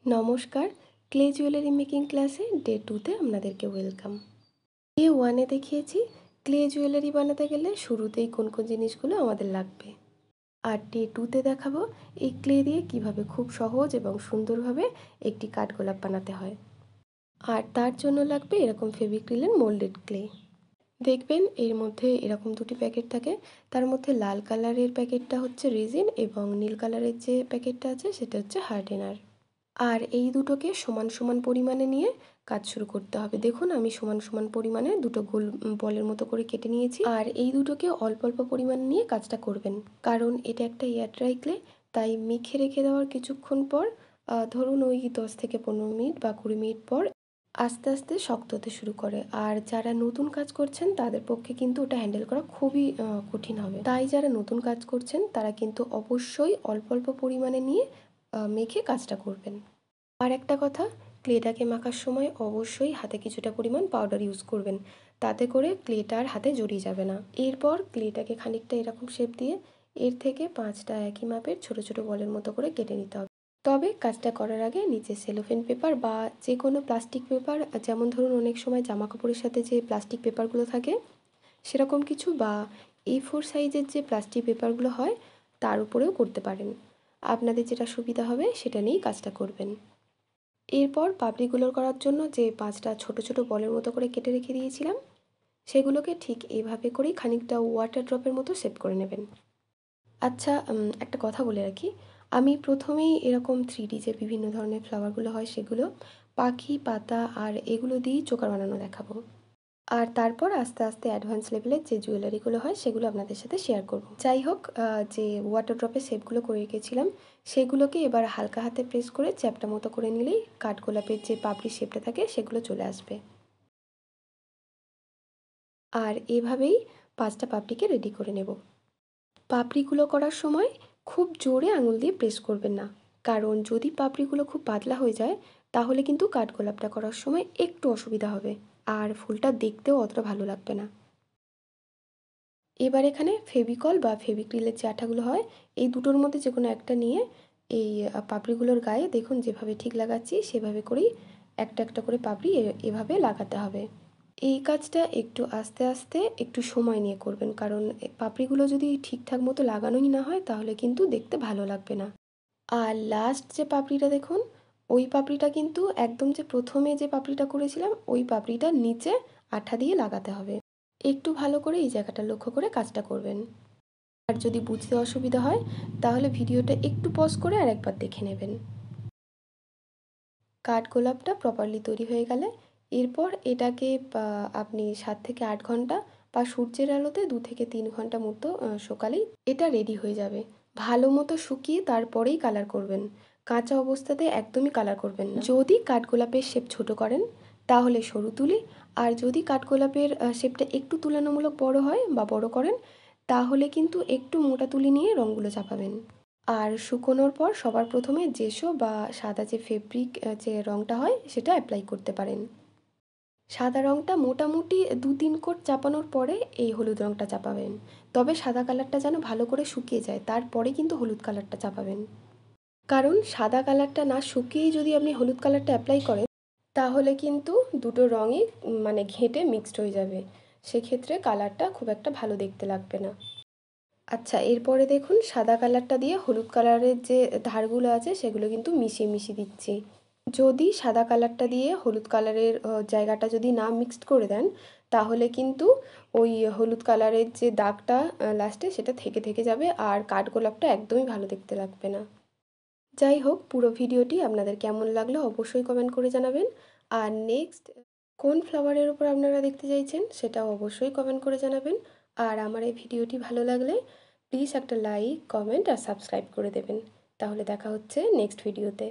নমস্কার, clay jewellery making ক্লাসে day 2তে আপনাদেরকে ওয়েলকাম। ডে 1-এ দেখিয়েছি ক্লে জুয়েলারি বানাতে গেলে শুরুতেই কোন কোন জিনিসগুলো আমাদের লাগবে। আর ডে 2তে দেখাবো এই ক্লে দিয়ে কিভাবে খুব সহজ এবং সুন্দরভাবে একটি কাঠগোলাপ বানাতে হয়। আর তার জন্য লাগবে এরকম ফেভিক্রিলের মোল্ডেড ক্লে। দেখবেন এর মধ্যে এরকম দুটি প্যাকেট থাকে, তার মধ্যে লাল কালারের প্যাকেটটা হচ্ছে রেজিন এবং নীল কালারের যে প্যাকেটটা আছে সেটা হচ্ছে হার্ডেনার। আর এই দুটোকে সমান সমান পরিমাণে নিয়ে কাজ শুরু করতে হবে। দেখুন আমি সমান সমান পরিমাণে দুটো গোল বলের মতো করে কেটে নিয়েছি। আর এই দুটোকে অল্প অল্প পরিমাণে নিয়ে কাজটা করবেন, কারণ এটা একটা এয়ার ড্রাই ক্লে, তাই মেখে রেখে দেওয়ার কিছুক্ষণ পর ধরুন ওই 10 থেকে 15 মিনিট বা 20 মিনিট পর আস্তে আস্তে শক্ত হতে শুরু করে। আর যারা নতুন কাজ করছেন তাদের পক্ষে কিন্তু ওটা হ্যান্ডেল করা খুবই কঠিন হবে। তাই যারা নতুন কাজ করছেন তারা কিন্তু অবশ্যই অল্প অল্প পরিমাণে নিয়ে মেখে কাজটা করবেন। আর একটা কথা, ক্লেটাকে মাখার সময় অবশ্যই হাতে কিছুটা পরিমাণ পাউডার ইউজ করবেন, তাতে করে ক্লেটা আর হাতে জড়িয়ে যাবে না। এরপর ক্লেটাকে খানিকটা এরকম শেপ দিয়ে এর থেকে 5টা একই মাপের ছোট ছোট বলের মতো করে কেটে নিতে হবে। তবে কাজটা করার আগে নিচে সেলোফেন পেপার বা যে কোনো প্লাস্টিক পেপার, যেমন ধরুন অনেক সময় জামা কাপড়ের সাথে যে প্লাস্টিক পেপারগুলো থাকে সেরকম কিছু, বা A4 সাইজের যে প্লাস্টিক পেপারগুলো হয় তার উপরেও করতে পারেন। আপনাদের যেটা সুবিধা হবে সেটা নিয়েই কাজটা করবেন। এরপর পাপড়িগুলো করার জন্য যে 5টা ছোট ছোট বলের মতো করে কেটে রেখে দিয়েছিলাম সেগুলোকে ঠিক এইভাবে করেই খানিকটা ওয়াটার ড্রপের মতো শেপ করে নেবেন। আচ্ছা, একটা কথা বলে রাখি, আমি প্রথমেই এরকম 3D যে বিভিন্ন ধরনের ফ্লাওয়ারগুলো হয় সেগুলো পাখি, পাতা আর এগুলো দিয়েই চোকার বানানো দেখাবো। আর তারপর আস্তে আস্তে অ্যাডভান্স লেভেলের যে জুয়েলারিগুলো হয় সেগুলো আপনাদের সাথে শেয়ার করব। যাই হোক, যে ওয়াটার ড্রপের শেপগুলো করে রেখেছিলাম সেগুলোকে এবার হালকা হাতে প্রেস করে চ্যাপটা মতো করে নিলেই কাঠগোলাপের যে পাপড়ির শেপটা থাকে সেগুলো চলে আসবে। আর এভাবেই 5টা পাপড়িকে রেডি করে নেব। পাপড়িগুলো করার সময় খুব জোরে আঙুল দিয়ে প্রেস করবেন না, কারণ যদি পাপড়িগুলো খুব পাতলা হয়ে যায় তাহলে কিন্তু কাঠগোলাপটা করার সময় একটু অসুবিধা হবে আর ফুলটা দেখতেও অতটা ভালো লাগবে না। এবার এখানে ফেভিকল বা ফেভিক্রিলের যে আঠাগুলো হয় এই দুটোর মধ্যে যে কোনো একটা নিয়ে এই পাপড়িগুলোর গায়ে দেখুন যেভাবে ঠিক লাগাচ্ছি সেভাবে করেই একটা একটা করে পাপড়ি এভাবে লাগাতে হবে। এই কাজটা একটু আস্তে আস্তে একটু সময় নিয়ে করবেন, কারণ পাপড়িগুলো যদি ঠিকঠাক মতো লাগানোই না হয় তাহলে কিন্তু দেখতে ভালো লাগবে না। আর লাস্ট যে পাপড়িটা দেখুন, ওই পাপড়িটা কিন্তু একদম যে প্রথমে যে পাপড়িটা করেছিলাম ওই পাপড়িটার নিচে আঠা দিয়ে লাগাতে হবে। একটু ভালো করে এই জায়গাটা লক্ষ্য করে কাজটা করবেন। আর যদি বুঝতে অসুবিধা হয় তাহলে ভিডিওটা একটু পজ করে আর একবার দেখে নেবেন। কাঠগোলাপটা প্রপারলি তৈরি হয়ে গেলে এরপর এটাকে আপনি 7 থেকে 8 ঘন্টা বা সূর্যের আলোতে 2 থেকে 3 ঘন্টা মতো শুকালেই এটা রেডি হয়ে যাবে। ভালো মতো শুকিয়ে তারপরেই কালার করবেন, কাঁচা অবস্থাতে একদমই কালার করবেন না। যদি কাঠগোলাপের শেপ ছোট করেন তাহলে সরু তুলি, আর যদি কাঠগোলাপের শেপটা একটু তুলনামূলক বড় হয় বা বড় করেন তাহলে কিন্তু একটু মোটা তুলি নিয়ে রঙগুলো চাপাবেন। আর শুকোনোর পর সবার প্রথমে জেসো বা সাদা যে ফেব্রিক যে রঙটা হয় সেটা অ্যাপ্লাই করতে পারেন। সাদা রঙটা মোটামুটি 2-3 কোট চাপানোর পরে এই হলুদ রঙটা চাপাবেন, তবে সাদা কালারটা যেন ভালো করে শুকিয়ে যায় তারপরে কিন্তু হলুদ কালারটা চাপাবেন। কারণ সাদা কালারটা না শুকিয়েই যদি আপনি হলুদ কালারটা অ্যাপ্লাই করেন তাহলে কিন্তু দুটো রঙই মানে ঘেঁটে মিক্সড হয়ে যাবে, সেক্ষেত্রে কালারটা খুব একটা ভালো দেখতে লাগবে না। আচ্ছা, এরপরে দেখুন সাদা কালারটা দিয়ে হলুদ কালারের যে ধারগুলো আছে সেগুলো কিন্তু মিশিয়ে মিশিয়ে দিচ্ছি। যদি সাদা কালারটা দিয়ে হলুদ কালারের জায়গাটা যদি না মিক্সড করে দেন তাহলে কিন্তু ওই হলুদ কালারের যে দাগটা লাস্টে সেটা থেকে থেকে যাবে আর কাঠগোলাপটা একদমই ভালো দেখতে লাগবে না। যাই হোক, পুরো ভিডিওটি আপনাদের কেমন লাগলো অবশ্যই কমেন্ট করে জানাবেন। আর নেক্সট কোন ফ্লাওয়ারের উপর আপনারা দেখতে চাইছেন সেটাও অবশ্যই কমেন্ট করে জানাবেন। আর আমার এই ভিডিওটি ভালো লাগলে প্লিজ একটা লাইক, কমেন্ট আর সাবস্ক্রাইব করে দেবেন। তাহলে দেখা হচ্ছে নেক্সট ভিডিওতে।